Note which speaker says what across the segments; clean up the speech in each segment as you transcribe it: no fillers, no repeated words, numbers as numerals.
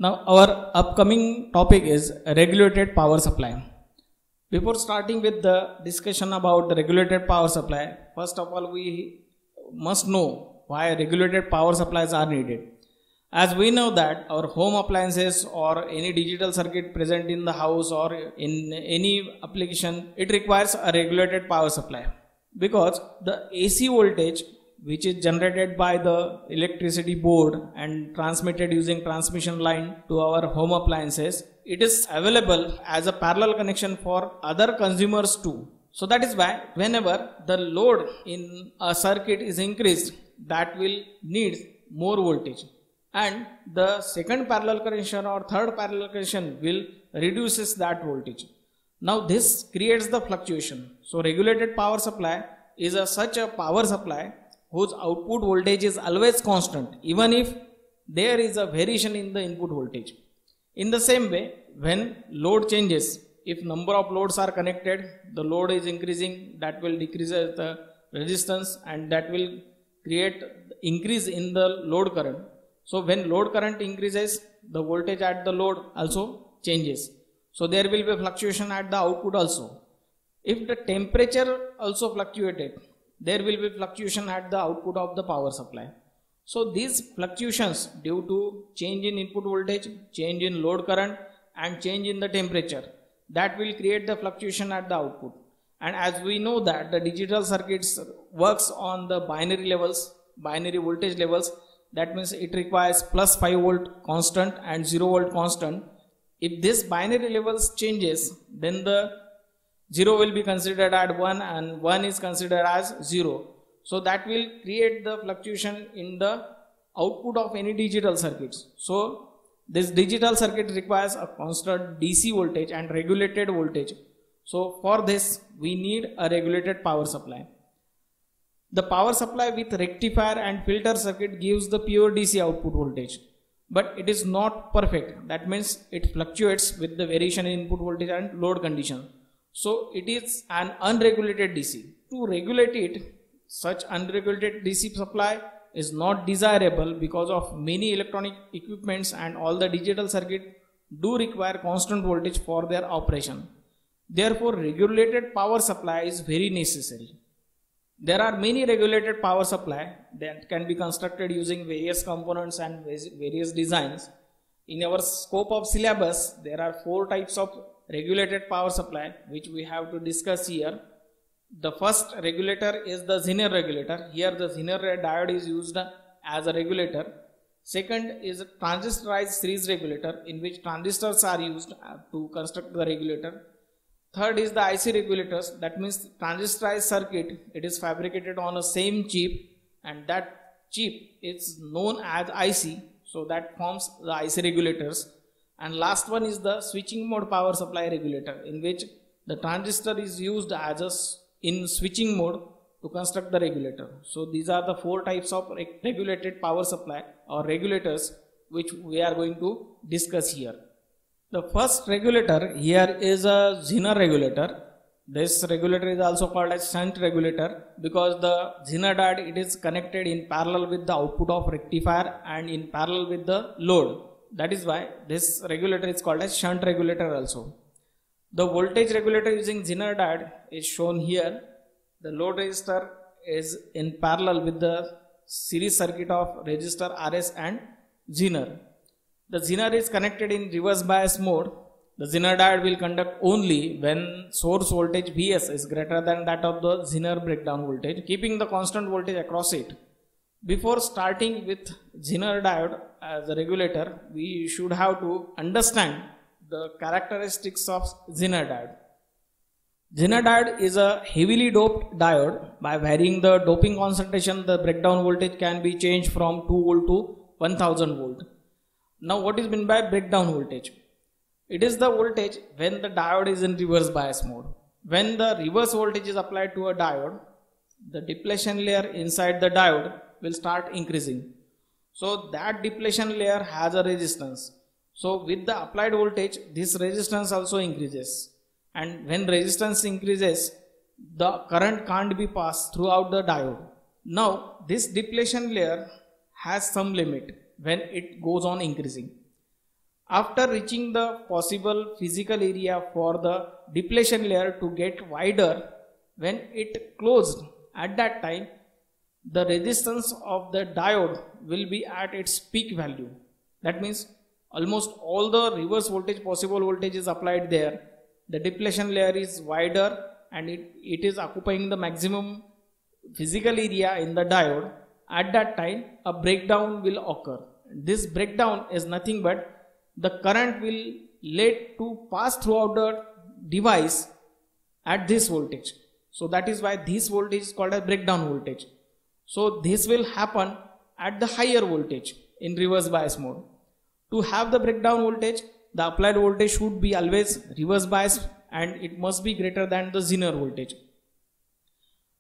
Speaker 1: Now our upcoming topic is regulated power supply. Before starting with the discussion about the regulated power supply, first of all we must know why regulated power supplies are needed. As we know that our home appliances or any digital circuit present in the house or in any application, it requires a regulated power supply, because the AC voltage which is generated by the electricity board and transmitted using transmission line to our home appliances, it is available as a parallel connection for other consumers too. So that is why whenever the load in a circuit is increased, that will need more voltage, and the second parallel connection or third parallel connection will reduces that voltage. Now this creates the fluctuation. So regulated power supply is such a power supply whose output voltage is always constant, even if there is a variation in the input voltage. In the same way, when load changes, if number of loads are connected, the load is increasing, that will decrease the resistance, and that will create increase in the load current. So when load current increases, the voltage at the load also changes. So there will be fluctuation at the output also. If the temperature also fluctuated, there will be fluctuation at the output of the power supply. So these fluctuations due to change in input voltage, change in load current, and change in the temperature, that will create the fluctuation at the output. And as we know that the digital circuits works on the binary levels, binary voltage levels, that means it requires plus 5 volt constant and 0 volt constant. If this binary levels changes, then the 0 will be considered as 1 and 1 is considered as 0. So that will create the fluctuation in the output of any digital circuits. So this digital circuit requires a constant DC voltage and regulated voltage. So for this we need a regulated power supply. The power supply with rectifier and filter circuit gives the pure DC output voltage, but it is not perfect. That means it fluctuates with the variation in input voltage and load condition. So it is an unregulated DC. To regulate it, such unregulated DC supply is not desirable because of many electronic equipments and all the digital circuit do require constant voltage for their operation. Therefore, regulated power supply is very necessary. There are many regulated power supply that can be constructed using various components and various designs. In our scope of syllabus, there are 4 types of regulated power supply which we have to discuss here. The first regulator is the Zener regulator. Here the Zener diode is used as a regulator. Second is a transistorized series regulator, in which transistors are used to construct the regulator. Third is the IC regulators, that means transistorized circuit, it is fabricated on a same chip, and that chip is known as IC, so that forms the IC regulators. And last one is the switching mode power supply regulator, in which the transistor is used as in switching mode to construct the regulator. So these are the 4 types of regulated power supply or regulators which we are going to discuss here. The first regulator here is a Zener regulator. This regulator is also called as shunt regulator because the Zener diode, it is connected in parallel with the output of rectifier and in parallel with the load. That is why this regulator is called as shunt regulator also. The voltage regulator using Zener diode is shown here. The load resistor is in parallel with the series circuit of resistor RS and Zener. The Zener is connected in reverse bias mode. The Zener diode will conduct only when source voltage Vs is greater than that of the Zener breakdown voltage, keeping the constant voltage across it. Before starting with Zener diode as a regulator, we should have to understand the characteristics of Zener diode. Zener diode is a heavily doped diode. By varying the doping concentration, the breakdown voltage can be changed from 2 volt to 1000 volt. Now what is meant by breakdown voltage? It is the voltage when the diode is in reverse bias mode. When the reverse voltage is applied to a diode, the depletion layer inside the diode will start increasing. So that depletion layer has a resistance. So with the applied voltage, this resistance also increases. And when resistance increases, the current can't be passed throughout the diode. Now this depletion layer has some limit when it goes on increasing. After reaching the possible physical area for the depletion layer to get wider, when it closed, at that time the resistance of the diode will be at its peak value. That means almost all the reverse voltage, possible voltage is applied there. The depletion layer is wider and it is occupying the maximum physical area in the diode. At that time a breakdown will occur. This breakdown is nothing but the current will let to pass throughout the device at this voltage. So that is why this voltage is called as breakdown voltage. So this will happen at the higher voltage in reverse bias mode. To have the breakdown voltage, the applied voltage should be always reverse bias and it must be greater than the Zener voltage.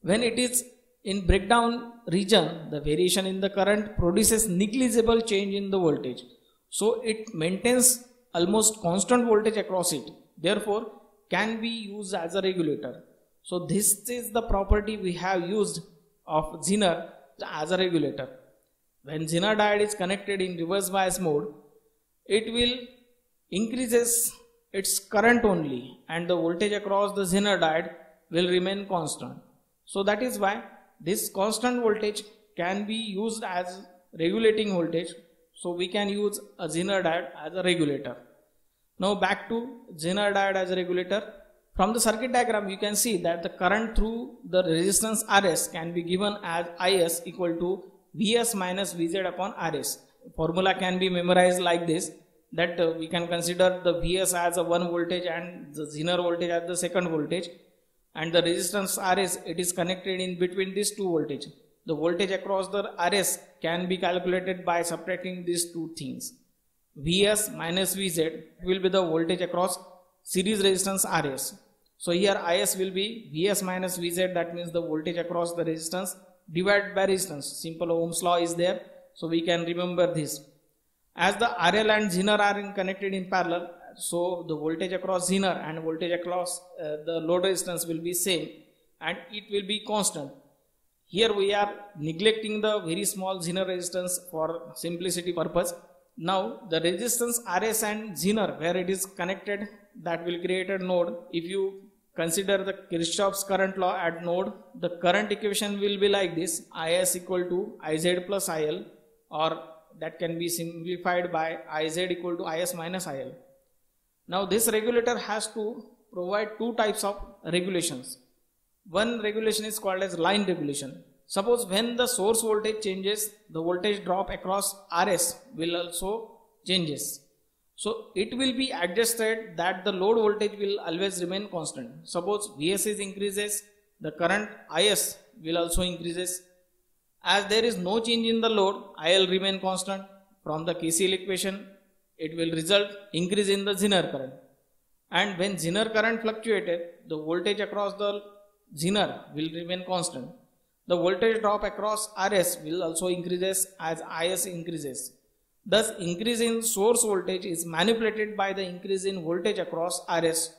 Speaker 1: When it is in breakdown region, the variation in the current produces negligible change in the voltage. So it maintains almost constant voltage across it. Therefore, can be used as a regulator. So this is the property we have used of Zener as a regulator. When Zener diode is connected in reverse bias mode, it will increases its current only and the voltage across the Zener diode will remain constant. So that is why this constant voltage can be used as regulating voltage. So we can use a Zener diode as a regulator. Now back to Zener diode as a regulator. From the circuit diagram you can see that the current through the resistance Rs can be given as Is equal to Vs minus Vz upon Rs. Formula can be memorized like this, that we can consider the Vs as a 1 voltage and the Zener voltage as the second voltage, and the resistance Rs, it is connected in between these two voltage. The voltage across the Rs can be calculated by subtracting these two things. Vs minus Vz will be the voltage across series resistance Rs. So here Is will be Vs minus Vz, that means the voltage across the resistance divided by resistance. Simple Ohm's law is there, so we can remember this. As the RL and Zener are connected in parallel, so the voltage across Zener and voltage across the load resistance will be same and it will be constant. Here we are neglecting the very small Zener resistance for simplicity purpose. Now the resistance Rs and Zener, where it is connected, that will create a node. If you consider the Kirchhoff's current law at node, the current equation will be like this: Is equal to Iz plus IL, or that can be simplified by Iz equal to Is minus IL. Now this regulator has to provide two types of regulations. One regulation is called as line regulation. Suppose when the source voltage changes, the voltage drop across Rs will also changes. So it will be adjusted that the load voltage will always remain constant. Suppose Vs is increases, the current Is will also increases. As there is no change in the load, IL remain constant. From the KCL equation, it will result increase in the Zener current. And when Zener current fluctuated, the voltage across the Zener will remain constant. The voltage drop across Rs will also increases as Is increases. Thus, increase in source voltage is manipulated by the increase in voltage across Rs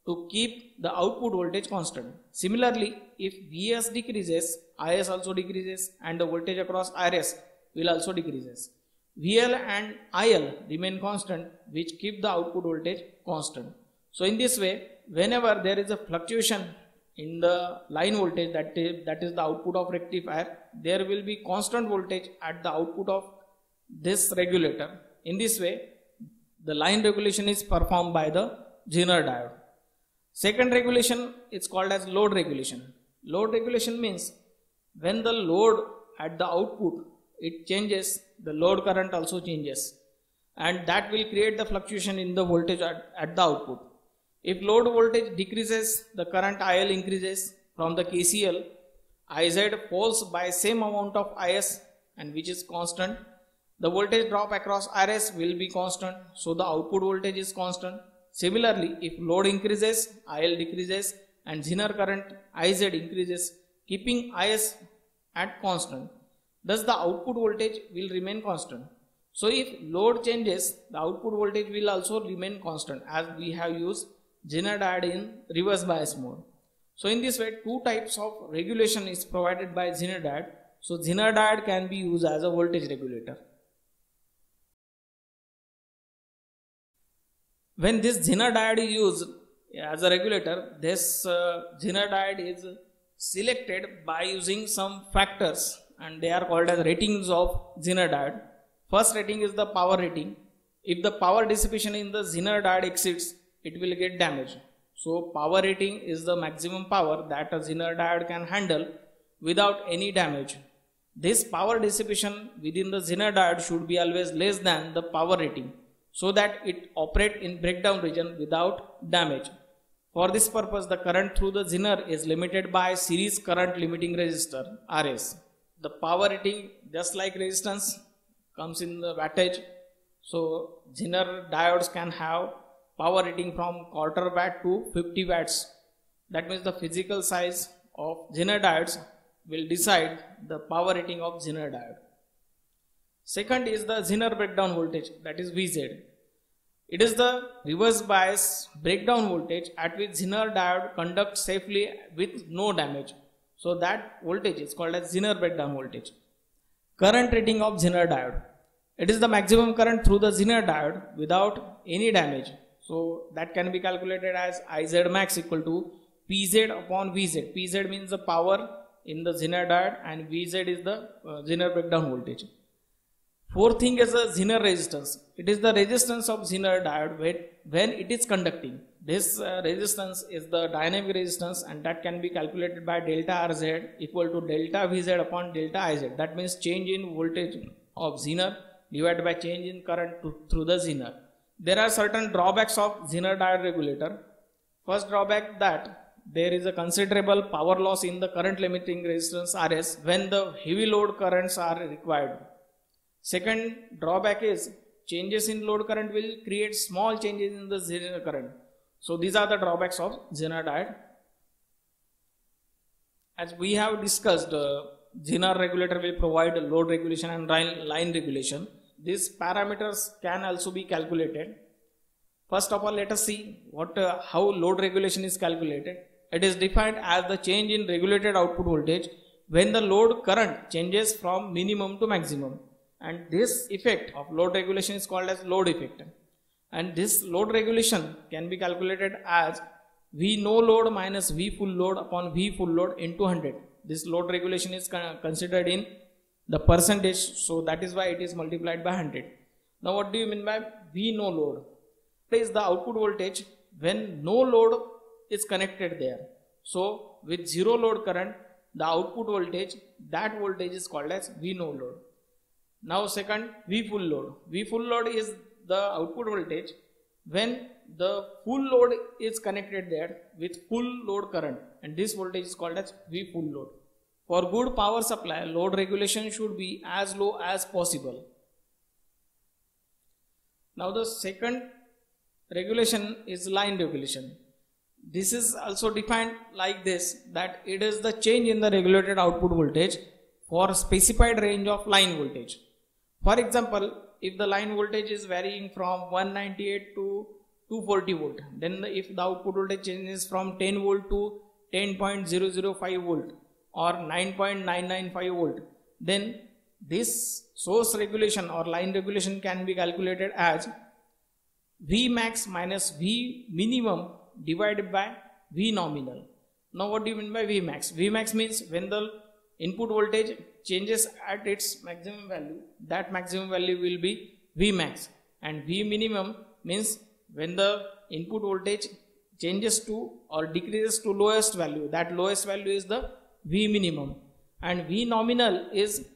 Speaker 1: to keep the output voltage constant. Similarly, if Vs decreases, Is also decreases and the voltage across Rs will also decreases. VL and IL remain constant, which keep the output voltage constant. So in this way, whenever there is a fluctuation in the line voltage, that is the output of rectifier, there will be constant voltage at the output of this regulator. In this way, the line regulation is performed by the Zener diode. Second regulation is called as load regulation. Load regulation means when the load at the output it changes, the load current also changes, and that will create the fluctuation in the voltage at the output. If load voltage decreases, the current IL increases. From the KCL, Iz falls by same amount of Is, and which is constant. The voltage drop across Rs will be constant, so the output voltage is constant. Similarly, if load increases, IL decreases and Zener current Iz increases, keeping Is at constant. Thus the output voltage will remain constant. So if load changes, the output voltage will also remain constant, as we have used Zener diode in reverse bias mode. So in this way, two types of regulation is provided by Zener diode. So Zener diode can be used as a voltage regulator. When this Zener diode is used as a regulator, this Zener diode is selected by using some factors, and they are called as ratings of Zener diode. First rating is the power rating. If the power dissipation in the Zener diode exceeds, it will get damaged. So power rating is the maximum power that a Zener diode can handle without any damage. This power dissipation within the Zener diode should be always less than the power rating, so that it operates in breakdown region without damage. For this purpose, the current through the Zener is limited by series current limiting resistor RS. The power rating, just like resistance, comes in the wattage. So Zener diodes can have power rating from quarter watt to 50 watts. That means the physical size of Zener diodes will decide the power rating of Zener diode. Second is the Zener breakdown voltage, that is VZ. It is the reverse bias breakdown voltage at which Zener diode conducts safely with no damage. So that voltage is called as Zener breakdown voltage. Current rating of Zener diode. It is the maximum current through the Zener diode without any damage. So that can be calculated as IZ max equal to PZ upon VZ. PZ means the power in the Zener diode and VZ is the Zener breakdown voltage. Fourth thing is the Zener resistance. It is the resistance of Zener diode when it is conducting. This resistance is the dynamic resistance, and that can be calculated by delta RZ equal to delta VZ upon delta IZ. That means change in voltage of Zener divided by change in current through the Zener. There are certain drawbacks of Zener diode regulator. First drawback, that there is a considerable power loss in the current limiting resistance RS when the heavy load currents are required. Second drawback is changes in load current will create small changes in the Zener current. So these are the drawbacks of Zener diode. As we have discussed, Zener regulator will provide load regulation and line regulation. These parameters can also be calculated. First of all, let us see how load regulation is calculated. It is defined as the change in regulated output voltage when the load current changes from minimum to maximum. And this effect of load regulation is called as load effect. And this load regulation can be calculated as V no load minus V full load upon V full load into 100. This load regulation is considered in the percentage, so that is why it is multiplied by 100. Now what do you mean by V no load? It is the output voltage when no load is connected there. So with zero load current, the output voltage, that voltage is called as V no load. Now second, V full load. V full load is the output voltage when the full load is connected there with full load current, and this voltage is called as V full load. For good power supply, load regulation should be as low as possible. Now the second regulation is line regulation. This is also defined like this, that it is the change in the regulated output voltage for a specified range of line voltage. For example, if the line voltage is varying from 198 to 240 volt, then if the output voltage changes from 10 volt to 10.005 volt or 9.995 volt, then this source regulation or line regulation can be calculated as V max minus V minimum divided by V nominal. Now what do you mean by V max? V max means when the input voltage changes at its maximum value, that maximum value will be V max, and V minimum means when the input voltage changes to or decreases to lowest value, that lowest value is the V minimum, and V nominal is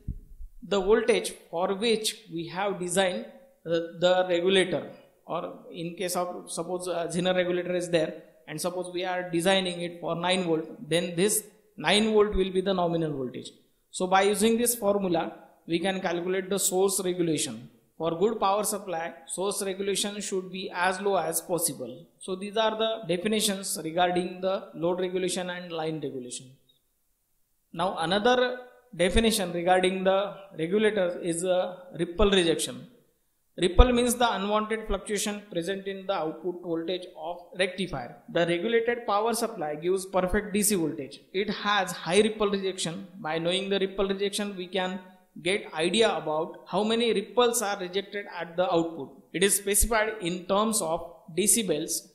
Speaker 1: the voltage for which we have designed the regulator. Or in case of suppose Zener regulator is there, and suppose we are designing it for 9 volt, then this 9 volt will be the nominal voltage. So by using this formula, we can calculate the source regulation. For good power supply, source regulation should be as low as possible. So these are the definitions regarding the load regulation and line regulation. Now another definition regarding the regulator is ripple rejection. Ripple means the unwanted fluctuation present in the output voltage of rectifier. The regulated power supply gives perfect DC voltage. It has high ripple rejection. By knowing the ripple rejection, we can get idea about how many ripples are rejected at the output. It is specified in terms of decibels.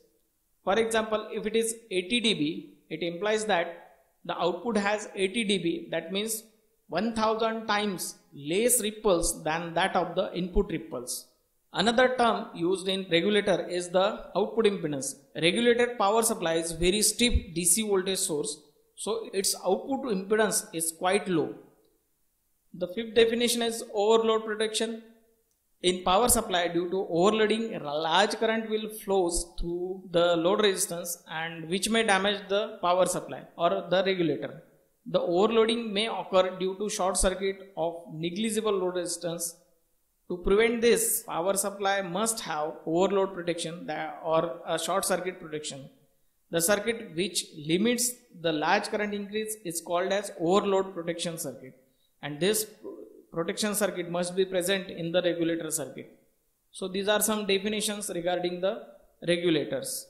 Speaker 1: For example, if it is 80 dB, it implies that the output has 80 dB. That means 1000 times less ripples than that of the input ripples. Another term used in regulator is the output impedance. Regulated power supply is very steep DC voltage source, so its output impedance is quite low. The fifth definition is overload protection. In power supply, due to overloading, large current will flows through the load resistance and which may damage the power supply or the regulator. The overloading may occur due to short circuit of negligible load resistance. To prevent this, power supply must have overload protection or a short circuit protection. The circuit which limits the large current increase is called as overload protection circuit, and this protection circuit must be present in the regulator circuit. So these are some definitions regarding the regulators.